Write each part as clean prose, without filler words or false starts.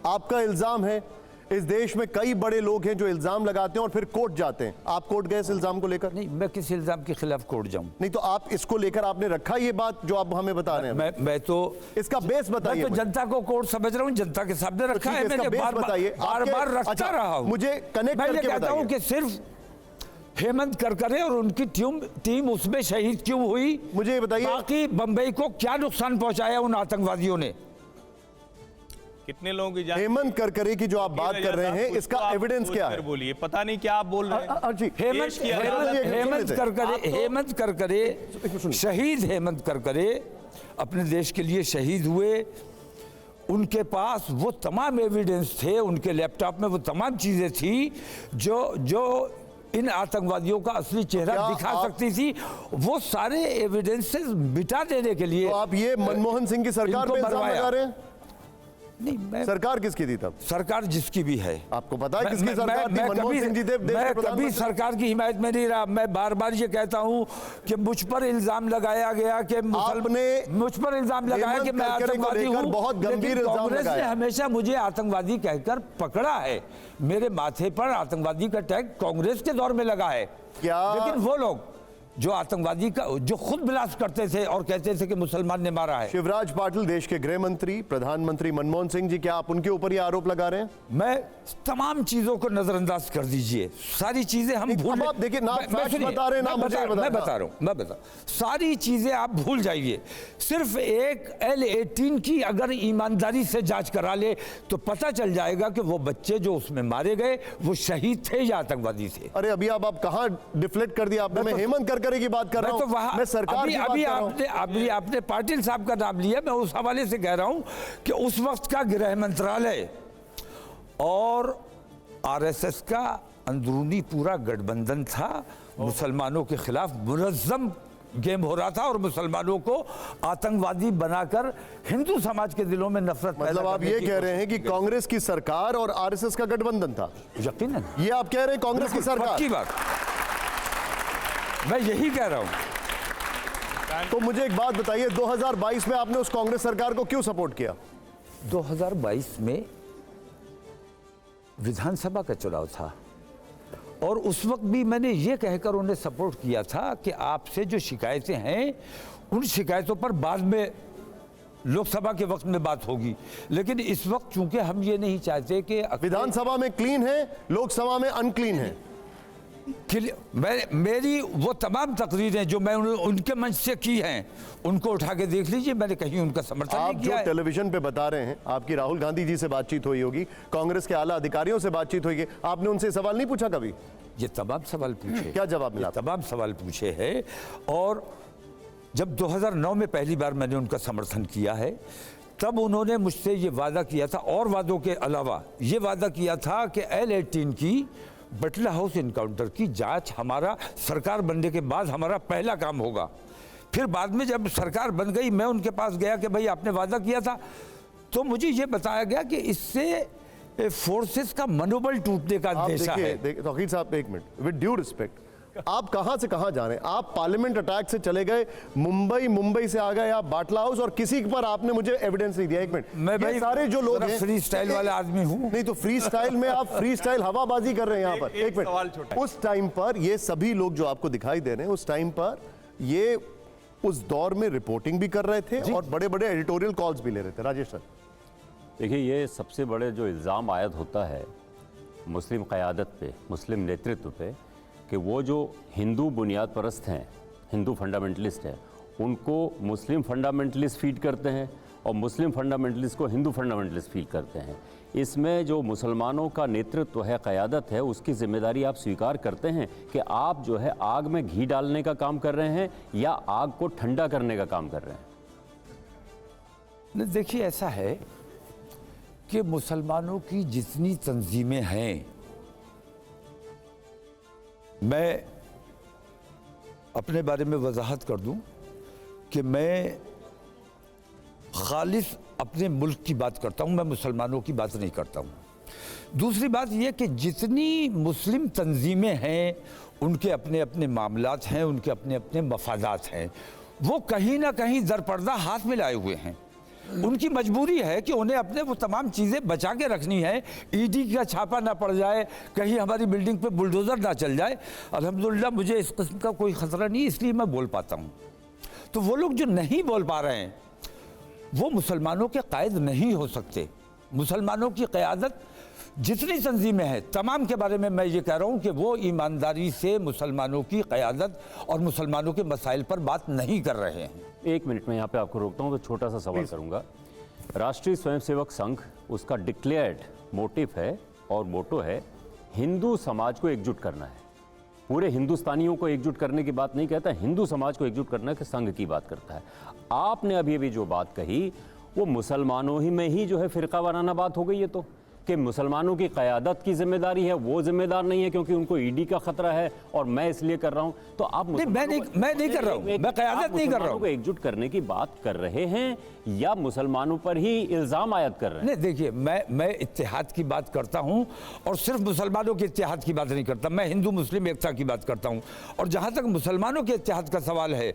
आपका इल्जाम है, इस देश में कई बड़े लोग हैं जो इल्जाम लगाते हैं और फिर कोर्ट जाते हैं। आप कोर्ट गए इस इल्जाम को लेकर? नहीं, मैं किस इल्जाम के खिलाफ कोर्ट जाऊं? नहीं, तो आप इसको लेकर आपने रखा ये बात जो आप हमें बता रहे हैं? मैं तो इसका बेस बताइए। मैं तो जनता को कोर्ट समझ रहा हूं, जनता के सामने रखा है मैंने, बार-बार रखता रहा हूं। मुझे कनेक्ट मैं ये करके कहता हूं कि सिर्फ हेमंत करकरे और उनकी टीम उसमें शहीद क्यों हुई, मुझे ये बताइए। बाकी बंबई को क्या नुकसान पहुंचाया उन आतंकवादियों ने? कितने लोगों की जान? हेमंत करकरे की जो आप बात कर रहे हैं, इसका एविडेंस क्या है? बोलिए, पता नहीं क्या आप बोल रहे हैं। हेमंत करकरे शहीद, हेमंत करकरे अपने देश के लिए शहीद हुए। उनके पास वो तमाम एविडेंस थे, उनके लैपटॉप में वो तमाम चीजें थी जो इन आतंकवादियों का असली चेहरा दिखा सकती थी। वो सारे एविडेंसेस मिटा देने के लिए तो आप ये मनमोहन सिंह की सरकार पे इल्जाम लगा रहे हैं? नहीं, सरकार किसकी थी तब? सरकार जिसकी भी है। आपको पता है किसकी सरकार थी? मनमोहन सिंह जी थे। मैं कभी सरकार की हिमायत में नहीं रहा। मैं बार बार ये कहता हूं कि मुझ पर इल्जाम लगाया गया कि मुझ पर इल्जाम लगाया कि मैं आतंकवादी हूं। बहुत गंभीर इल्जाम कांग्रेस ने हमेशा मुझे आतंकवादी कहकर पकड़ा है। मेरे माथे पर आतंकवादी का टैग कांग्रेस के दौर में लगा है। लेकिन वो लोग जो आतंकवादी का जो खुद विलास करते थे और कहते थे कि मुसलमान ने मारा है। शिवराज पाटिल देश के गृह मंत्री, प्रधानमंत्री मनमोहन सिंह जी, क्या आप उनके ऊपर ये आरोप लगा रहे हैं? मैं तमाम चीजों को नजरअंदाज कर दीजिए, सारी चीजें हम भूल। देखिए ना, बता रहे हैं ना, मैं बता सारी चीजें आप भूल जाइए। सिर्फ एक L-18 की अगर ईमानदारी से जांच करा ले तो पता चल जाएगा कि वो बच्चे जो उसमें मारे गए वो शहीद थे या आतंकवादी थे। अरे अभी आप कहां डिफ्लेक्ट कर दिया आपने? मैं हेमंत करकरे की बात कर रहा हूं, मैं सरकार की बात कर रहा हूं। आपने पाटिल साहब का नाम लिया, मैं उस हवाले से कह रहा हूं कि उस वक्त का गृह मंत्रालय और आरएसएस का अंदरूनी पूरा गठबंधन था। मुसलमानों के खिलाफ मुनज़्ज़म गेम हो रहा था और मुसलमानों को आतंकवादी बनाकर हिंदू समाज के दिलों में नफरत। मतलब आप ये कह रहे हैं कि कांग्रेस की सरकार और आरएसएस का गठबंधन था? यकीनन ये आप कह रहे हैं कांग्रेस की सरकार की बात, मैं यही कह रहा हूं। तो मुझे एक बात बताइए, 2022 में आपने उस कांग्रेस सरकार को क्यों सपोर्ट किया? 2022 में विधानसभा का चुनाव था और उस वक्त भी मैंने ये कहकर उन्हें सपोर्ट किया था कि आपसे जो शिकायतें हैं उन शिकायतों पर बाद में लोकसभा के वक्त में बात होगी। लेकिन इस वक्त चूंकि हम ये नहीं चाहते कि विधानसभा में क्लीन है, लोकसभा में अनक्लीन है। मेरी वो तमाम तकरीरें जो मैं उनके मंच से की हैं उनको उठा के देख लीजिए, मैंने कहीं उनका समर्थन नहीं किया है। आप जो टेलीविजन पे बता रहे हैं, आपकी राहुल गांधी जी से बातचीत हुई होगी, कांग्रेस के आला अधिकारियों से बातचीत हुई, आपने उनसे सवाल नहीं पूछा कभी? ये तमाम सवाल पूछे। क्या जवाब मिला? तमाम सवाल पूछे हैं। और जब 2009 में पहली बार मैंने उनका समर्थन किया है तब उन्होंने मुझसे ये वादा किया था और वादों के अलावा ये वादा किया था कि L-18 की बटला हाउस इनकाउंटर की जांच हमारा सरकार बनने के बाद हमारा पहला काम होगा। फिर बाद में जब सरकार बन गई मैं उनके पास गया कि भाई आपने वादा किया था, तो मुझे ये बताया गया कि इससे फोर्सेस का मनोबल टूटने का अंदेशा है। तौकीर साहब एक मिनट, विद ड्यू रिस्पेक्ट, आप कहां से कहां जा रहे हैं? आप पार्लियामेंट अटैक से चले गए, मुंबई से आ गए आप बाटला हाउस, और किसी पर आपने मुझे एविडेंस नहीं दिया। एक मिनट, मैं भाई सारे जो लोग हैं फ्री स्टाइल वाला आदमी हूं। नहीं तो फ्री स्टाइल में आप फ्री स्टाइल हवाबाजी कर रहे हैं यहां पर। एक मिनट, उस टाइम पर ये सभी लोग जो आपको दिखाई दे रहे हैं, उस टाइम पर ये उस दौर में रिपोर्टिंग भी कर रहे थे और बड़े बड़े एडिटोरियल कॉल्स भी ले रहे थे। राजेश सर, देखिए, ये सबसे बड़े जो इल्ज़ाम आयद होता है मुस्लिम क़यादत पे, मुस्लिम नेतृत्व पे, कि वो जो हिंदू बुनियाद परस्त हैं, हिंदू फंडामेंटलिस्ट हैं, उनको मुस्लिम फंडामेंटलिस्ट फीड करते हैं और मुस्लिम फंडामेंटलिस्ट को हिंदू फंडामेंटलिस्ट फीड करते हैं। इसमें जो मुसलमानों का नेतृत्व है, क़यादत है, उसकी ज़िम्मेदारी आप स्वीकार करते हैं कि आप जो है आग में घी डालने का काम कर रहे हैं या आग को ठंडा करने का काम कर रहे हैं? देखिए, ऐसा है कि मुसलमानों की जितनी तंजीमें हैं, मैं अपने बारे में वजाहत कर दूं कि मैं खालिस अपने मुल्क की बात करता हूं, मैं मुसलमानों की बात नहीं करता हूं। दूसरी बात यह कि जितनी मुस्लिम तंजीमें हैं उनके अपने अपने मामलात हैं, उनके अपने अपने मफादात हैं, वो कहीं ना कहीं दरपर्दा हाथ में लाए हुए हैं। उनकी मजबूरी है कि उन्हें अपने वो तमाम चीज़ें बचा के रखनी है। ईडी का छापा ना पड़ जाए, कहीं हमारी बिल्डिंग पे बुलडोज़र ना चल जाए। अल्हम्दुलिल्लाह मुझे इस किस्म का कोई ख़तरा नहीं, इसलिए मैं बोल पाता हूँ। तो वो लोग जो नहीं बोल पा रहे हैं वो मुसलमानों के कायद नहीं हो सकते। मुसलमानों की क़यादत जितनी तंजीमें हैं तमाम के बारे में मैं ये कह रहा हूँ कि वो ईमानदारी से मुसलमानों की क़यादत और मुसलमानों के मसाइल पर बात नहीं कर रहे हैं। एक मिनट में यहाँ पे आपको रोकता हूँ तो छोटा सा सवाल करूँगा। राष्ट्रीय स्वयंसेवक संघ, उसका डिक्लेयर्ड मोटिव है और मोटो है हिंदू समाज को एकजुट करना है। पूरे हिंदुस्तानियों को एकजुट करने की बात नहीं कहता, हिंदू समाज को एकजुट करने के संघ की बात करता है। आपने अभी जो बात कही वो मुसलमानों ही में ही जो है फिरका वाराना बात हो गई है, तो कि मुसलमानों की क़यादत की जिम्मेदारी है, वो जिम्मेदार नहीं है क्योंकि उनको ईडी का खतरा है और मैं इसलिए कर रहा हूं। तो आप मैं नहीं कर रहा हूं, मैं क़यादत नहीं कर रहा हूं। एकजुट करने की बात कर रहे हैं या मुसलमानों पर ही इल्जाम आयद कर रहे हैं? नहीं, देखिए मैं इत्तेहाद की बात करता हूं और सिर्फ मुसलमानों के इत्तेहाद की बात नहीं करता, मैं हिंदू मुस्लिम एकता की बात करता हूं। और जहां तक मुसलमानों के इत्तेहाद का सवाल है,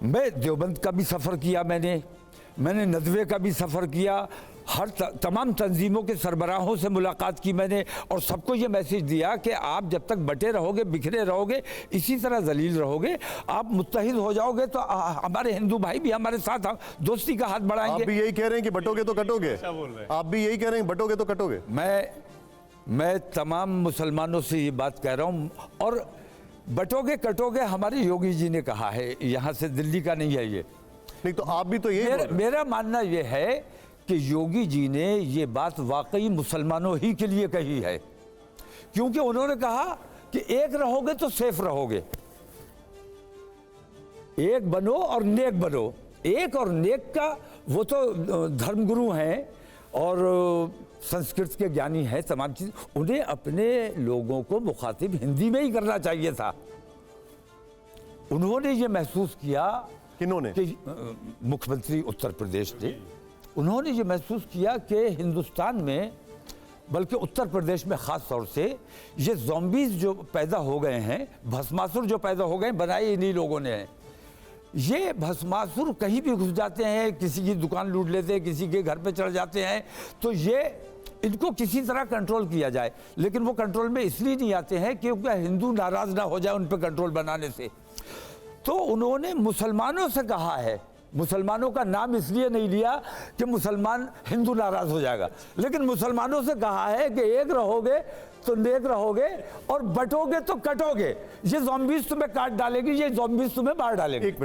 मैं देवबंद का भी सफ़र किया, मैंने नदवे का भी सफ़र किया, हर तमाम तंजीमों के सरबराहों से मुलाकात की मैंने और सबको ये मैसेज दिया कि आप जब तक बटे रहोगे, बिखरे रहोगे, इसी तरह जलील रहोगे, आप मुत्तहिद हो जाओगे तो हमारे हिंदू भाई भी हमारे साथ दोस्ती का हाथ बढ़ाएंगे। आप भी यही कह रहे हैं कि बटोगे तो कटोगे? आप भी यही कह रहे हैं बटोगे तो कटोगे? मैं तमाम मुसलमानों से ये बात कह रहा हूँ। और बटोगे कटोगे हमारे योगी जी ने कहा है, यहाँ से दिल्ली का नहीं है ये। नहीं तो आप भी तो यही मेरा मानना ये है कि योगी जी ने ये बात वाकई मुसलमानों ही के लिए कही है, क्योंकि उन्होंने कहा कि एक रहोगे तो सेफ रहोगे, एक बनो और नेक बनो। एक और नेक का वो तो धर्मगुरु हैं और संस्कृत के ज्ञानी हैं, तमाम चीज, उन्हें अपने लोगों को मुखातिब हिंदी में ही करना चाहिए था। उन्होंने ये महसूस किया, किन्होंने? मुख्यमंत्री उत्तर प्रदेश ने, उन्होंने ये महसूस किया कि हिंदुस्तान में, बल्कि उत्तर प्रदेश में ख़ास तौर से, ये ज़ॉम्बीज़ जो पैदा हो गए हैं, भस्मासुर जो पैदा हो गए, बनाए इन्हीं लोगों ने हैं। ये भस्मासुर कहीं भी घुस जाते हैं, किसी की दुकान लूट लेते हैं, किसी के घर पे चढ़ जाते हैं, तो ये इनको किसी तरह कंट्रोल किया जाए। लेकिन वो कंट्रोल में इसलिए नहीं आते हैं क्योंकि हिंदू नाराज़ ना हो जाए उन पर कंट्रोल बनाने से। तो उन्होंने मुसलमानों से कहा है, मुसलमानों का नाम इसलिए नहीं लिया कि मुसलमान हिंदू नाराज हो जाएगा, लेकिन मुसलमानों से कहा है कि एक रहोगे तो नेक रहोगे और बटोगे तो कटोगे। ये ज़ॉम्बीज़ तुम्हें काट डालेगी, ये ज़ॉम्बीज़ तुम्हें मार डालेगी। एक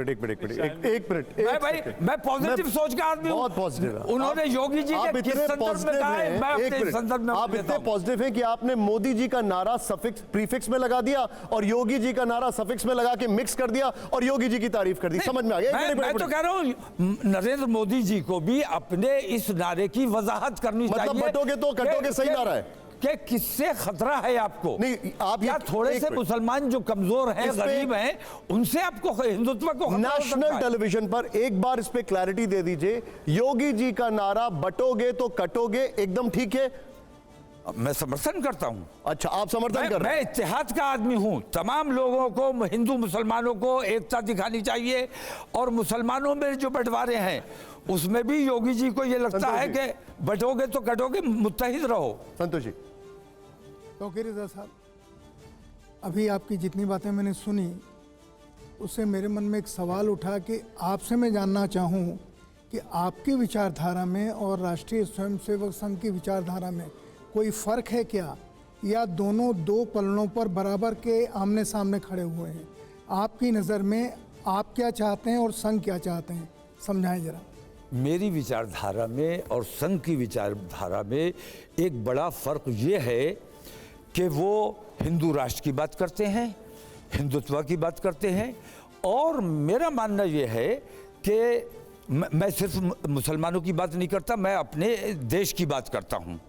मिनट। मैं पॉजिटिव सोच का आदमी हूं। बहुत पॉजिटिव है। उन्होंने योगी जी के किस संदर्भ में कहा है, मैं अपने संदर्भ में आप इतने पॉजिटिव हैं कि आपने मोदी जी का नारा सफिक्स प्रीफिक्स में लगा दिया और योगी जी का नारा सफिक्स में लगा के मिक्स कर दिया और योगी जी की तारीफ कर दी। समझ में आ गया? मैं तो कह रहा हूं नरेंद्र मोदी जी को भी अपने इस नारे की वजाहत करनी चाहिए। मतलब बटोगे तो कटोगे सही नारा है कि किससे खतरा है आपको? नहीं, आप या थोड़े से मुसलमान जो कमजोर हैं, गरीब हैं, उनसे आपको हिंदुत्व को नेशनल टेलीविजन पर एक बार इस पे क्लैरिटी दे दीजिए। योगी जी का नारा बटोगे तो कटोगे एकदम ठीक है? मैं समर्थन करता हूं। अच्छा, आप समर्थन कर रहे हैं? मैं इत्तेहाद का आदमी हूं। तमाम लोगों को, हिंदू मुसलमानों को एकता दिखानी चाहिए और मुसलमानों में जो बंटवारे हैं उसमें भी योगी जी को ये लगता है कि बटोगे तो कटोगे, मुत्तहिद रहो। संतोष जी। तौकीर रज़ा साहब, अभी आपकी जितनी बातें मैंने सुनी उससे मेरे मन में एक सवाल उठा कि आपसे मैं जानना चाहूँ कि आपकी विचारधारा में और राष्ट्रीय स्वयंसेवक संघ की विचारधारा में कोई फ़र्क है क्या, या दोनों दो पलड़ों पर बराबर के आमने सामने खड़े हुए हैं? आपकी नज़र में आप क्या चाहते हैं और संघ क्या चाहते हैं, समझाएं ज़रा। मेरी विचारधारा में और संघ की विचारधारा में एक बड़ा फ़र्क ये है कि वो हिंदू राष्ट्र की बात करते हैं, हिंदुत्व की बात करते हैं, और मेरा मानना ये है कि मैं सिर्फ मुसलमानों की बात नहीं करता, मैं अपने देश की बात करता हूँ।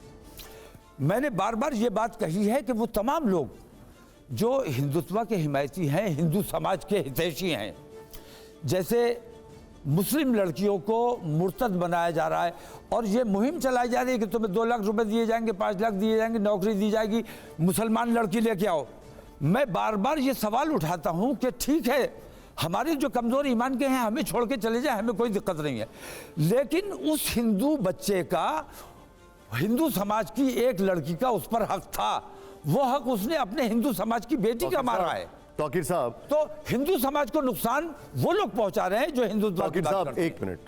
मैंने बार बार ये बात कही है कि वो तमाम लोग जो हिंदुत्व के हिमायती हैं, हिंदू समाज के हितैषी हैं, जैसे मुस्लिम लड़कियों को मुर्तद बनाया जा रहा है और ये मुहिम चलाई जा रही है कि तुम्हें 2 लाख रुपए दिए जाएंगे, 5 लाख दिए जाएंगे, नौकरी दी जाएगी, मुसलमान लड़की लेके आओ। मैं बार बार ये सवाल उठाता हूँ कि ठीक है, हमारे जो कमजोर ईमान के हैं हमें छोड़ के चले जाए, हमें कोई दिक्कत नहीं है। लेकिन उस हिंदू बच्चे का, हिंदू समाज की एक लड़की का उस पर हक था, वो हक उसने अपने हिंदू समाज की बेटी का मारा है। तौकीर साहब, तो हिंदू समाज को नुकसान वो लोग पहुंचा रहे हैं जो हिंदुत्व की तौकीर बात साहब करते हैं। एक मिनट,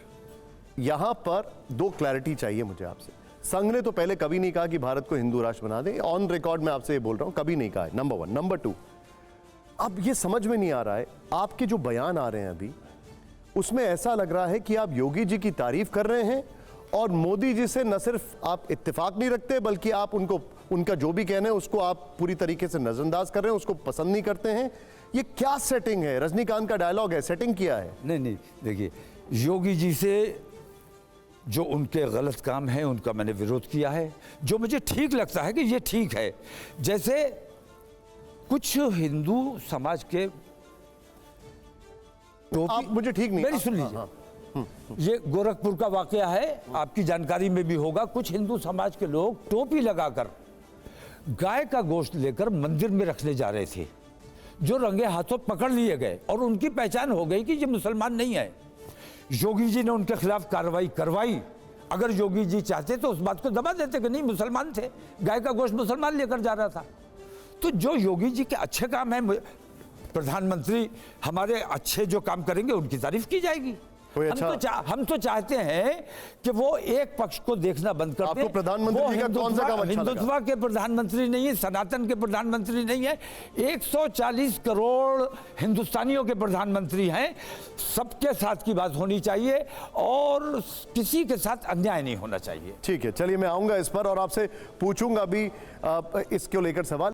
यहां पर दो क्लैरिटी चाहिए मुझे आपसे। संघ ने तो पहले कभी नहीं कहा कि भारत को हिंदू राष्ट्र बना दे, ऑन रिकॉर्ड मैं आपसे ये बोल रहा हूं, कभी नहीं कहा है, नंबर 1। नंबर 2, अब ये समझ में नहीं आ रहा है, आपके जो बयान आ रहे हैं अभी, उसमें ऐसा लग रहा है कि आप योगी जी की तारीफ कर रहे हैं और मोदी जी से न सिर्फ आप इत्तेफाक नहीं रखते, बल्कि आप उनको, उनका जो भी कहना है उसको आप पूरी तरीके से नजरअंदाज कर रहे हैं, उसको पसंद नहीं करते हैं। ये क्या सेटिंग है? रजनीकांत का डायलॉग है, सेटिंग किया है? नहीं, देखिए, योगी जी से जो उनके गलत काम हैं उनका मैंने विरोध किया है। जो मुझे ठीक लगता है कि ये ठीक है, जैसे कुछ हिंदू समाज के आप मुझे ठीक नहीं, मेरी सुन लीजिए, ये गोरखपुर का वाकया है, आपकी जानकारी में भी होगा। कुछ हिंदू समाज के लोग टोपी लगाकर गाय का गोश्त लेकर मंदिर में रखने जा रहे थे, जो रंगे हाथों पकड़ लिए गए और उनकी पहचान हो गई कि ये मुसलमान नहीं है। योगी जी ने उनके खिलाफ कार्रवाई करवाई। अगर योगी जी चाहते तो उस बात को दबा देते कि नहीं, मुसलमान थे, गाय का गोश्त मुसलमान लेकर जा रहा था। तो जो योगी जी के अच्छे काम हैं, प्रधानमंत्री हमारे अच्छे जो काम करेंगे उनकी तारीफ की जाएगी। हम तो चाहते हैं कि वो एक पक्ष को देखना बंद कर दें। आपको प्रधानमंत्री जी का कौन सा काम अच्छा लगा? हिंदुत्व के प्रधानमंत्री नहीं है, सनातन के प्रधानमंत्री नहीं है, 140 करोड़ हिंदुस्तानियों के प्रधानमंत्री हैं। सबके साथ की बात होनी चाहिए और किसी के साथ अन्याय नहीं होना चाहिए। ठीक है, चलिए मैं आऊंगा इस पर और आपसे पूछूंगा भी इसको लेकर सवाल।